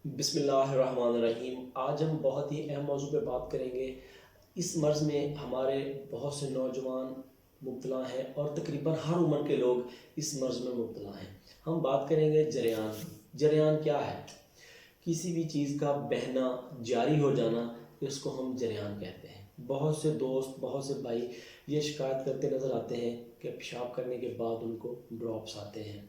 بسم اللہ الرحمن الرحیم۔ آج ہم بہت ہی اہم موضوع پہ بات کریں گے۔ اس مرض میں ہمارے بہت سے نوجوان مبتلا ہیں اور تقریباً ہر عمر کے لوگ اس مرض میں مبتلا ہیں۔ ہم بات کریں گے جریان کیا ہے؟ کسی بھی چیز کا بہنا، جاری ہو جانا، اس کو ہم جریان کہتے ہیں۔ بہت سے دوست، بہت سے بھائی یہ شکایت کرتے نظر آتے ہیں کہ پیشاب کرنے کے بعد ان کو ڈراپس آتے ہیں۔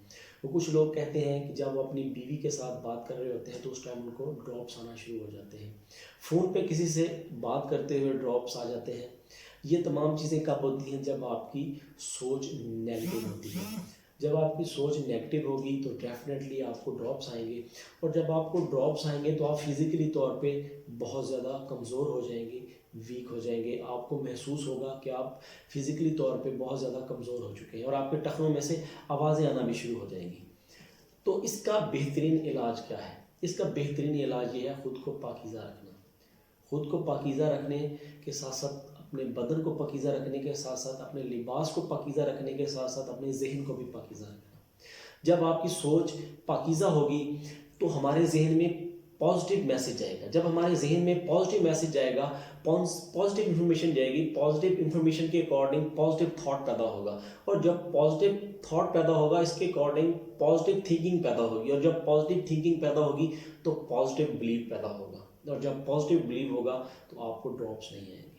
وہ کچھ لوگ کہتے ہیں کہ جب وہ اپنی بیوی کے ساتھ بات کر رہے ہوتے ہیں تو اس ٹائم ان کو ڈراپس آنا شروع ہو جاتے ہیں۔ فون پہ کسی سے بات کرتے ہوئے ڈراپس آ جاتے ہیں۔ یہ تمام چیزیں کب ہوتی ہیں؟ جب آپ کی سوچ نیگیٹو ہوتی ہے۔ جب آپ کی سوچ نیگیٹو ہوگی تو ڈیفینیٹلی آپ کو ڈراپس آئیں گے، اور جب آپ کو ڈراپس آئیں گے تو آپ فزیکلی طور پہ بہت زیادہ کمزور ہو جائیں گے، ویک ہو جائیں گے۔ آپ کو محسوس ہوگا کہ آپ فزیکلی طور پہ بہت زیادہ کمزور ہو چکے ہیں، اور آپ کے ٹخنوں میں سے آوازیں آنا بھی شروع ہو جائیں گی۔ تو اس کا بہترین علاج کیا ہے؟ اس کا بہترین علاج یہ ہے خود کو پاکیزہ رکھنا۔ خود کو پاکیزہ رکھنے کے ساتھ ساتھ، اپنے بدن کو پاکیزہ رکھنے کے ساتھ ساتھ، اپنے لباس کو پاکیزہ رکھنے کے ساتھ ساتھ اپنے ذہن کو بھی پاکیزہ رکھنا۔ جب آپ کی سوچ پاکیزہ ہوگی تو ہمارے ذہن میں پازیٹیو میسیج جائے گا۔ جب ہمارے ذہن میں پازیٹیو میسیج جائے گا، پازیٹیو انفارمیشن جائے گی، پازیٹیو انفارمیشن کے اکارڈنگ پازیٹیو تھاٹ پیدا ہوگا، اور جب پازیٹیو تھاٹ پیدا ہوگا اس کے اکارڈنگ پازیٹیو تھنکنگ پیدا ہوگی، اور جب پازیٹیو تھنکنگ پیدا ہوگی تو پازیٹیو بلیف پیدا ہوگا، اور جب پازیٹیو بلیف ہوگا تو آپ کو ڈراپس نہیں آئیں گے۔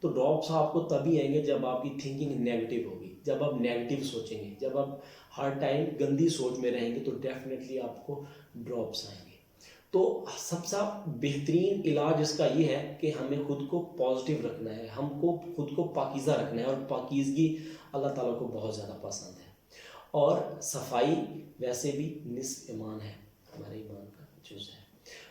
تو ڈراپس آپ کو تبھی آئیں گے جب آپ کی تھنکنگ نیگیٹو ہوگی، جب آپ نیگیٹو سوچیں گے، جب آپ ہر ٹائم گندی سوچ میں رہیں گے تو ڈیفینیٹلی آپ کو ڈراپس آئیں گے۔ تو سب سے بہترین علاج اس کا یہ ہے کہ ہمیں خود کو پازیٹیو رکھنا ہے، ہم کو خود کو پاکیزہ رکھنا ہے، اور پاکیزگی اللہ تعالیٰ کو بہت زیادہ پسند ہے۔ اور صفائی ویسے بھی نصف ایمان ہے، ہمارے ایمان کا جز ہے۔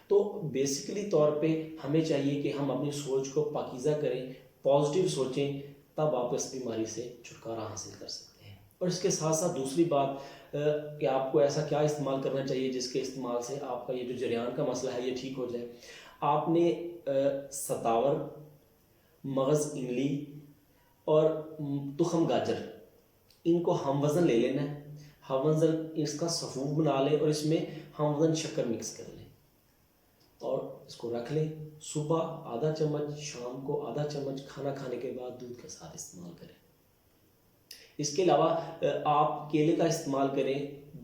تو بیسیکلی طور پہ ہمیں چاہیے کہ ہم اپنی سوچ کو پاکیزہ کریں، پازیٹیو سوچیں، تب آپ اس بیماری سے چھٹکارا حاصل کر سکتے ہیں۔ اور اس کے ساتھ ساتھ دوسری بات کہ آپ کو ایسا کیا استعمال کرنا چاہیے جس کے استعمال سے آپ کا یہ جو جریان کا مسئلہ ہے یہ ٹھیک ہو جائے۔ آپ نے ستاور، مغز املی اور تخم گاجر، ان کو ہم وزن لے لینا ہے۔ ہم وزن اس کا صفوف بنا لیں اور اس میں ہم وزن شکر مکس کر لیں اور اس کو رکھ لیں۔ صبح آدھا چمچ، شام کو آدھا چمچ، کھانا کھانے کے بعد دودھ کے ساتھ استعمال کریں۔ اس کے علاوہ آپ کیلے کا استعمال کریں،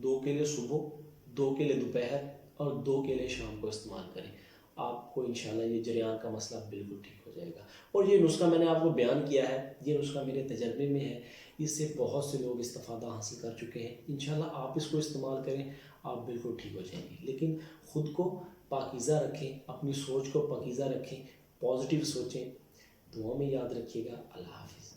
2 کیلے صبح، 2 کیلے دوپہر اور 2 کیلے شام کو استعمال کریں۔ آپ کو انشاءاللہ یہ جریان کا مسئلہ بالکل ٹھیک ہو جائے گا۔ اور یہ نسخہ میں نے آپ کو بیان کیا ہے، یہ نسخہ میرے تجربے میں ہے، اس سے بہت سے لوگ استفادہ حاصل کر چکے ہیں۔ انشاءاللہ آپ اس کو استعمال کریں، آپ بالکل ٹھیک ہو جائیں گے۔ لیکن خود کو پاکیزہ رکھیں، اپنی سوچ کو پاکیزہ رکھیں، پازیٹیو سوچیں۔ دعاؤں میں یاد رکھیے گا۔ اللہ حافظ۔